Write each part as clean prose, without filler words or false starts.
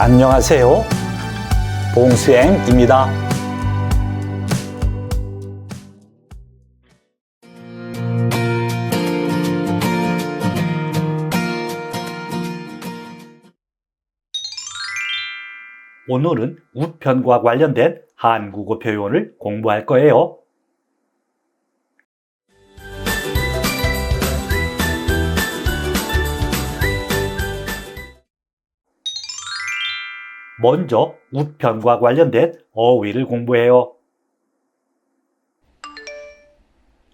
안녕하세요. 봉수행입니다. 오늘은 우편과 관련된 한국어 표현을 공부할 거예요. 먼저 우편과 관련된 어휘를 공부해요.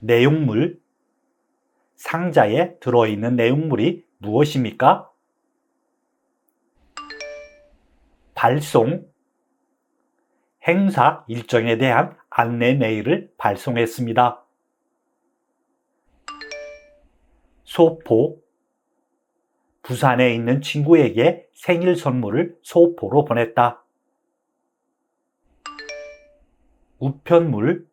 내용물, 상자에 들어있는 내용물이 무엇입니까? 발송, 행사 일정에 대한 안내 메일을 발송했습니다. 소포, 부산에 있는 친구에게 생일 선물을 소포로 보냈다. 우편물,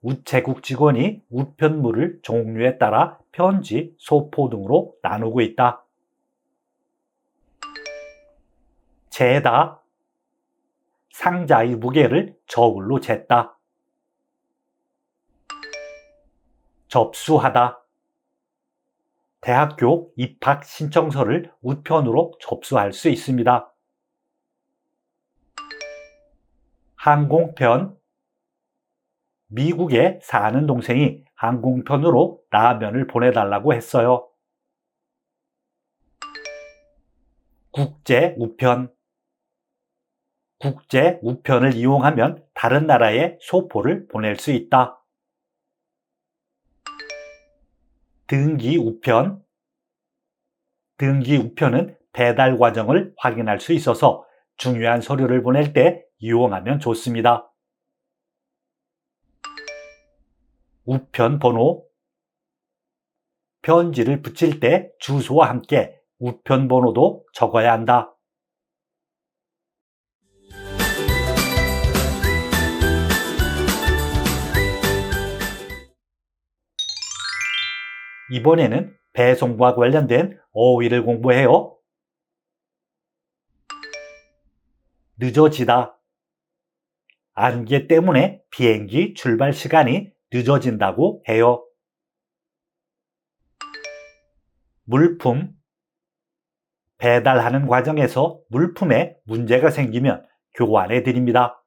우체국 직원이 우편물을 종류에 따라 편지, 소포 등으로 나누고 있다. 재다, 상자의 무게를 저울로 쟀다. 접수하다, 대학교 입학 신청서를 우편으로 접수할 수 있습니다. 항공편, 미국에 사는 동생이 항공편으로 라면을 보내달라고 했어요. 국제 우편, 국제 우편을 이용하면 다른 나라에 소포를 보낼 수 있다. 등기 우편, 등기 우편은 배달 과정을 확인할 수 있어서 중요한 서류를 보낼 때 이용하면 좋습니다. 우편 번호, 편지를 붙일 때 주소와 함께 우편 번호도 적어야 한다. 이번에는 배송과 관련된 어휘를 공부해요. 늦어지다, 안개 때문에 비행기 출발 시간이 늦어진다고 해요. 물품, 배달하는 과정에서 물품에 문제가 생기면 교환해 드립니다.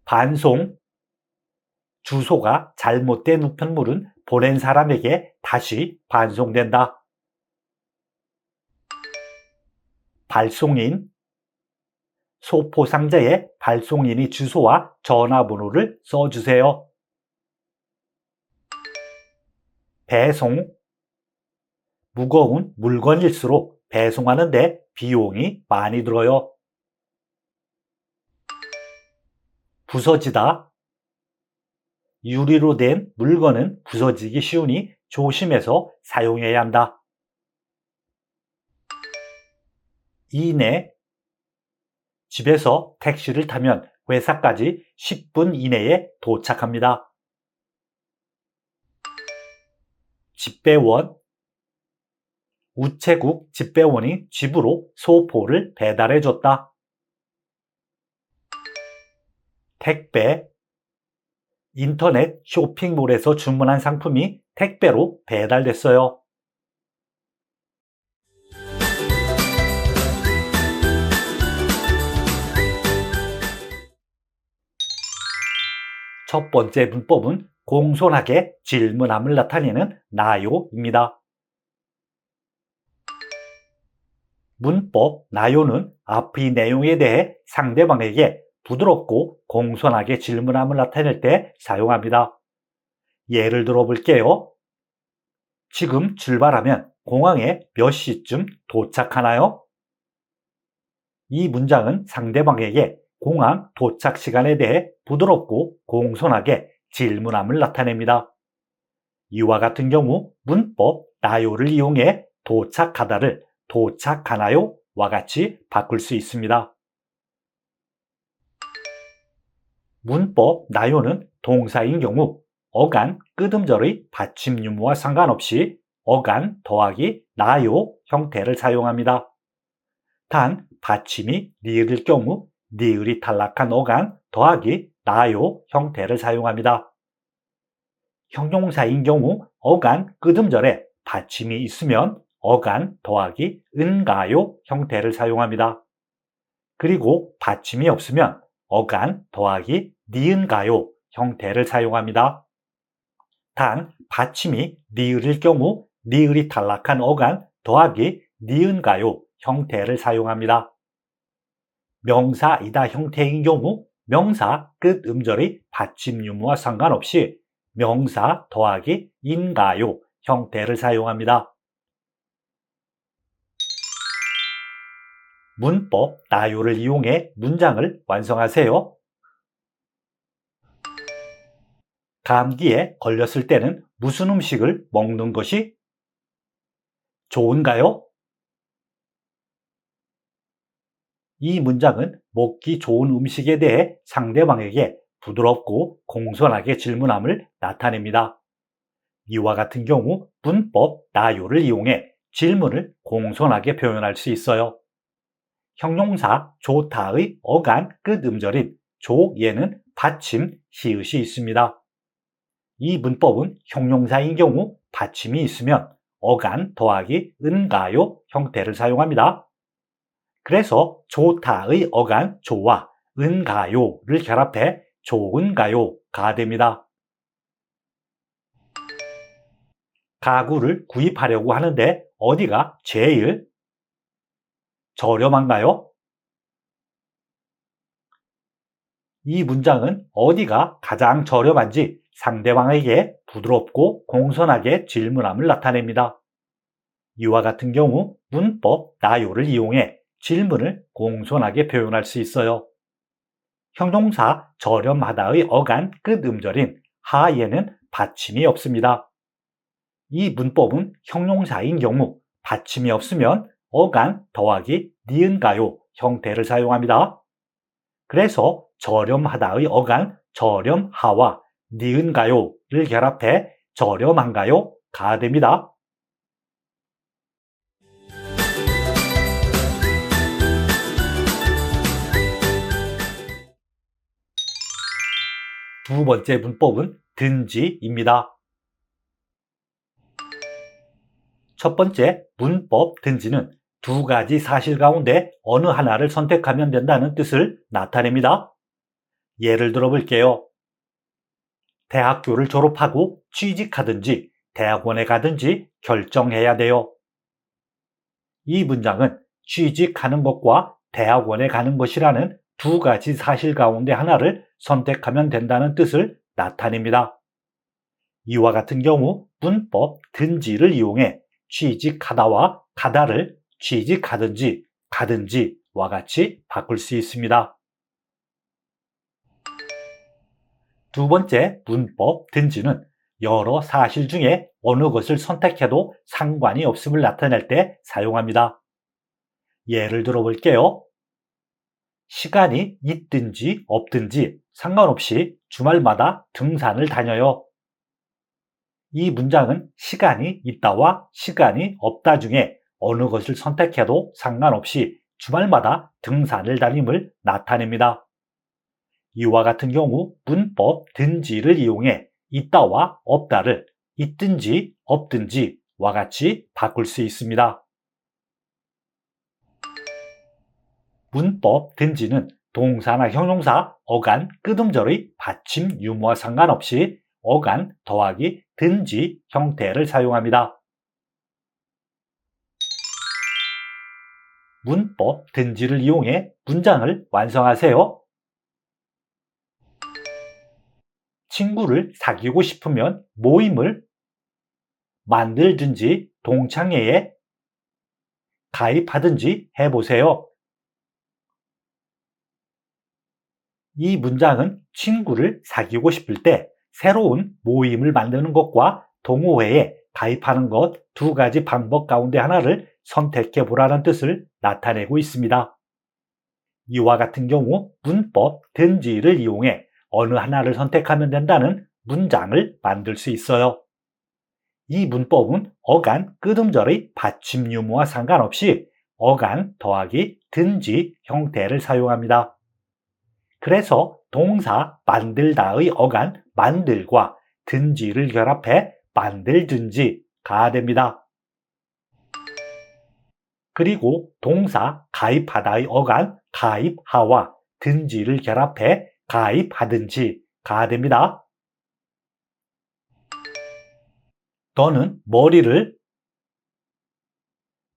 반송, 주소가 잘못된 우편물은 보낸 사람에게 다시 반송된다. 발송인, 소포 상자에 발송인의 주소와 전화번호를 써주세요. 배송, 무거운 물건일수록 배송하는데 비용이 많이 들어요. 부서지다, 유리로 된 물건은 부서지기 쉬우니 조심해서 사용해야 한다. 이내, 집에서 택시를 타면 회사까지 10분 이내에 도착합니다. 집배원, 우체국 집배원이 집으로 소포를 배달해줬다. 택배, 인터넷 쇼핑몰에서 주문한 상품이 택배로 배달됐어요. 첫 번째 문법은 공손하게 질문함을 나타내는 나요입니다. 문법 나요는 앞의 내용에 대해 상대방에게 부드럽고 공손하게 질문함을 나타낼 때 사용합니다. 예를 들어 볼게요. 지금 출발하면 공항에 몇 시쯤 도착하나요? 이 문장은 상대방에게 공항 도착 시간에 대해 부드럽고 공손하게 질문함을 나타냅니다. 이와 같은 경우 문법 나요를 이용해 도착하다를 도착하나요? 와 같이 바꿀 수 있습니다. 문법 나요는 동사인 경우 어간, 끄듬절의 받침 유무와 상관없이 어간 더하기 나요 형태를 사용합니다. 단 받침이 니을일 경우 니을이 탈락한 어간 더하기 나요 형태를 사용합니다. 형용사인 경우 어간 끝음절에 받침이 있으면 어간 더하기 은가요 형태를 사용합니다. 그리고 받침이 없으면 어간 더하기 니은가요 형태를 사용합니다. 단 받침이 니을일 경우 니을이 탈락한 어간 더하기 니은가요 형태를 사용합니다. 명사 이다 형태인 경우 명사 끝 음절의 받침 유무와 상관없이 명사 더하기 인가요 형태를 사용합니다. 문법 나요를 이용해 문장을 완성하세요. 감기에 걸렸을 때는 무슨 음식을 먹는 것이 좋은가요? 이 문장은 먹기 좋은 음식에 대해 상대방에게 부드럽고 공손하게 질문함을 나타냅니다. 이와 같은 경우 문법 나요를 이용해 질문을 공손하게 표현할 수 있어요. 형용사 좋다의 어간 끝 음절인 조에는 받침 히읗이 있습니다. 이 문법은 형용사인 경우 받침이 있으면 어간 더하기 은가요 형태를 사용합니다. 그래서 좋다의 어간 조와 은가요를 결합해 좋은가요가 됩니다. 가구를 구입하려고 하는데 어디가 제일 저렴한가요? 이 문장은 어디가 가장 저렴한지 상대방에게 부드럽고 공손하게 질문함을 나타냅니다. 이와 같은 경우 문법 나요를 이용해 질문을 공손하게 표현할 수 있어요. 형용사 저렴하다의 어간 끝 음절인 하에는 받침이 없습니다. 이 문법은 형용사인 경우 받침이 없으면 어간 더하기 니은가요 형태를 사용합니다. 그래서 저렴하다의 어간 저렴하와 니은가요를 결합해 저렴한가요가 됩니다. 두 번째 문법은 든지입니다. 첫 번째 문법 든지는 두 가지 사실 가운데 어느 하나를 선택하면 된다는 뜻을 나타냅니다. 예를 들어 볼게요. 대학교를 졸업하고 취직하든지 대학원에 가든지 결정해야 돼요. 이 문장은 취직하는 것과 대학원에 가는 것이라는 두 가지 사실 가운데 하나를 선택하면 된다는 뜻을 나타냅니다. 이와 같은 경우 문법 든지를 이용해 취직하다와 가다를 취직하든지 가든지와 같이 바꿀 수 있습니다. 두 번째 문법 든지는 여러 사실 중에 어느 것을 선택해도 상관이 없음을 나타낼 때 사용합니다. 예를 들어 볼게요. 시간이 있든지 없든지 상관없이 주말마다 등산을 다녀요. 이 문장은 시간이 있다와 시간이 없다 중에 어느 것을 선택해도 상관없이 주말마다 등산을 다님을 나타냅니다. 이와 같은 경우 문법 든지를 이용해 있다와 없다를 있든지 없든지와 같이 바꿀 수 있습니다. 문법 든지는 동사나 형용사, 어간, 끝음절의 받침 유무와 상관없이 어간 더하기 든지 형태를 사용합니다. 문법 든지를 이용해 문장을 완성하세요. 친구를 사귀고 싶으면 모임을 만들든지 동창회에 가입하든지 해보세요. 이 문장은 친구를 사귀고 싶을 때 새로운 모임을 만드는 것과 동호회에 가입하는 것 두 가지 방법 가운데 하나를 선택해 보라는 뜻을 나타내고 있습니다. 이와 같은 경우 문법 든지를 이용해 어느 하나를 선택하면 된다는 문장을 만들 수 있어요. 이 문법은 어간 끝음절의 받침 유무와 상관없이 어간 더하기 든지 형태를 사용합니다. 그래서 동사 만들다의 어간 만들과 든지를 결합해 만들든지가 됩니다. 그리고 동사 가입하다의 어간 가입하와 든지를 결합해 가입하든지가 됩니다. 너는 머리를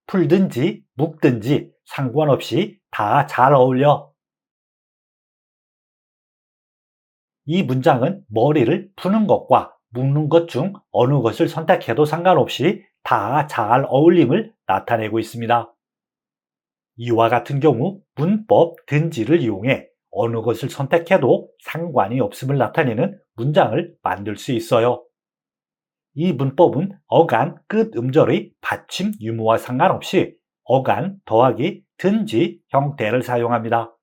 풀든지 묶든지 상관없이 다 잘 어울려. 이 문장은 머리를 푸는 것과 묶는 것 중 어느 것을 선택해도 상관없이 다 잘 어울림을 나타내고 있습니다. 이와 같은 경우 문법 든지를 이용해 어느 것을 선택해도 상관이 없음을 나타내는 문장을 만들 수 있어요. 이 문법은 어간 끝 음절의 받침 유무와 상관없이 어간 더하기 든지 형태를 사용합니다.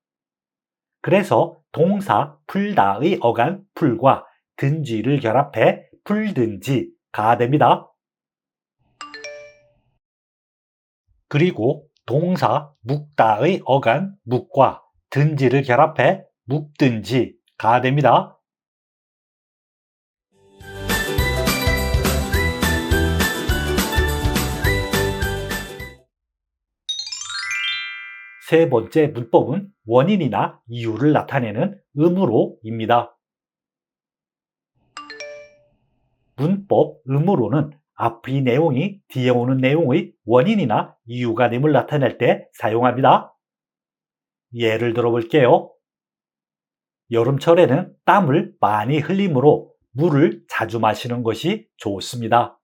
그래서 동사 풀다의 어간 풀과 든지를 결합해 풀든지가 됩니다. 그리고 동사 묶다의 어간 묶과 든지를 결합해 묶든지가 됩니다. 세 번째 문법은 원인이나 이유를 나타내는 음으로입니다. 문법 음으로는 앞의 내용이 뒤에 오는 내용의 원인이나 이유가 됨을 나타낼 때 사용합니다. 예를 들어 볼게요. 여름철에는 땀을 많이 흘리므로 물을 자주 마시는 것이 좋습니다.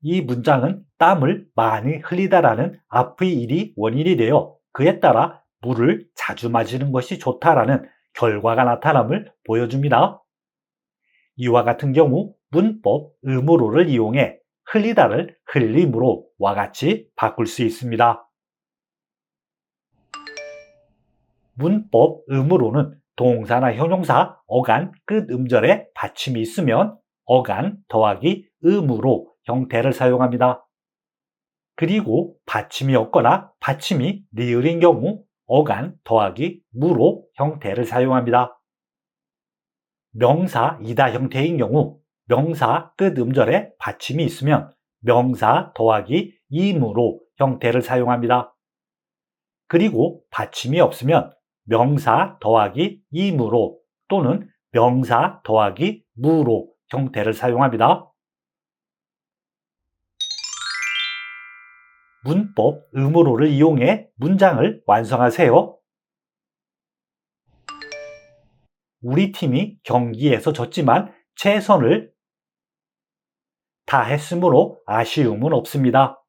이 문장은 땀을 많이 흘리다라는 앞의 일이 원인이 되어 그에 따라 물을 자주 마시는 것이 좋다라는 결과가 나타남을 보여줍니다. 이와 같은 경우 문법 음으로를 이용해 흘리다를 흘림으로와 같이 바꿀 수 있습니다. 문법 음으로는 동사나 형용사 어간 끝 음절에 받침이 있으면 어간 더하기 음으로 형태를 사용합니다. 그리고 받침이 없거나 받침이 리을인 경우 어간 더하기 무로 형태를 사용합니다. 명사 이다 형태인 경우 명사 끝 음절에 받침이 있으면 명사 더하기 임으로 형태를 사용합니다. 그리고 받침이 없으면 명사 더하기 임으로 또는 명사 더하기 무로 형태를 사용합니다. 문법 음으로를 이용해 문장을 완성하세요. 우리 팀이 경기에서 졌지만 최선을 다했으므로 아쉬움은 없습니다.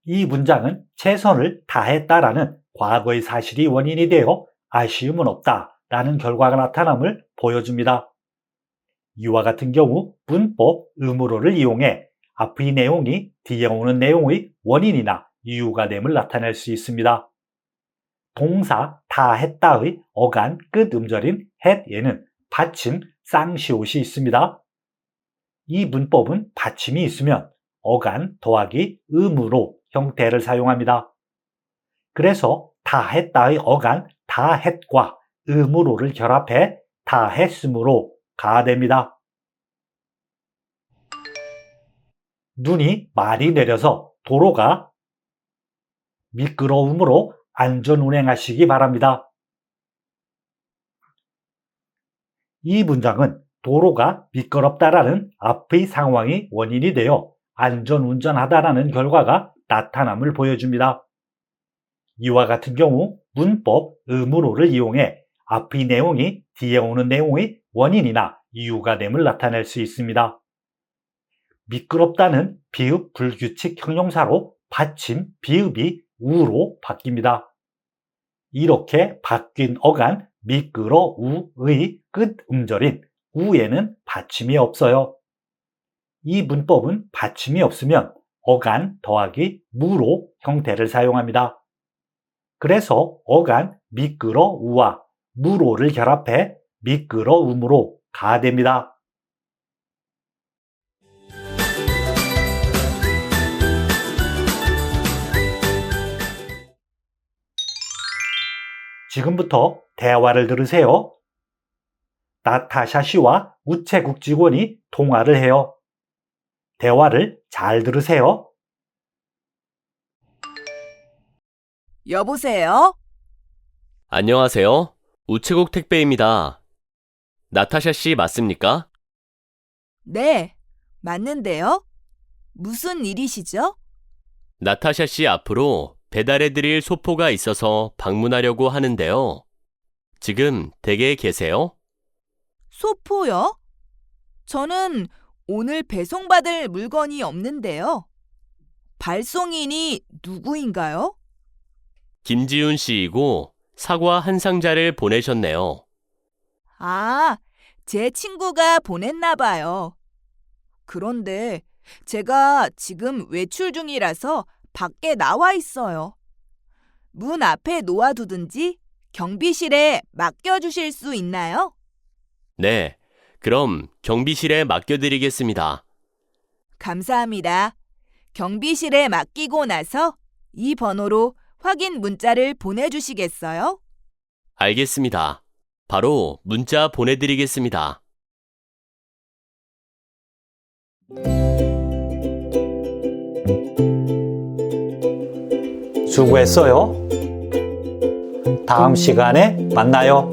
이 문장은 최선을 다했다라는 과거의 사실이 원인이 되어 아쉬움은 없다라는 결과가 나타남을 보여줍니다. 이와 같은 경우 문법 음으로를 이용해 앞의 내용이 뒤에 오는 내용의 원인이나 이유가 됨을 나타낼 수 있습니다. 동사 다 했다의 어간 끝 음절인 했에는 받침 쌍시옷이 있습니다. 이 문법은 받침이 있으면 어간 더하기 음으로 형태를 사용합니다. 그래서 다 했다의 어간 다 했과 음으로를 결합해 다 했으므로가 됩니다. 눈이 많이 내려서 도로가 미끄러우므로 안전 운행하시기 바랍니다. 이 문장은 도로가 미끄럽다라는 앞의 상황이 원인이 되어 안전 운전하다라는 결과가 나타남을 보여줍니다. 이와 같은 경우 문법 음으로를 이용해 앞의 내용이 뒤에 오는 내용의 원인이나 이유가 됨을 나타낼 수 있습니다. 미끄럽다는 비읍 불규칙 형용사로 받침 비읍이 우로 바뀝니다. 이렇게 바뀐 어간 미끄러우의 끝 음절인 우에는 받침이 없어요. 이 문법은 받침이 없으면 어간 더하기 무로 형태를 사용합니다. 그래서 어간 미끄러우와 무로를 결합해 미끄러움으로가 됩니다. 지금부터 대화를 들으세요. 나타샤 씨와 우체국 직원이 통화를 해요. 대화를 잘 들으세요. 여보세요? 안녕하세요. 우체국 택배입니다. 나타샤 씨 맞습니까? 네, 맞는데요? 무슨 일이시죠? 나타샤 씨 앞으로 배달해드릴 소포가 있어서 방문하려고 하는데요. 지금 댁에 계세요? 소포요? 저는 오늘 배송받을 물건이 없는데요. 발송인이 누구인가요? 김지훈 씨이고 사과 한 상자를 보내셨네요. 아, 제 친구가 보냈나 봐요. 그런데 제가 지금 외출 중이라서 밖에 나와 있어요. 문 앞에 놓아두든지 경비실에 맡겨주실 수 있나요? 네, 그럼 경비실에 맡겨드리겠습니다. 감사합니다. 경비실에 맡기고 나서 이 번호로 확인 문자를 보내주시겠어요? 알겠습니다. 바로 문자 보내드리겠습니다. 수고했어요. 다음 시간에 만나요.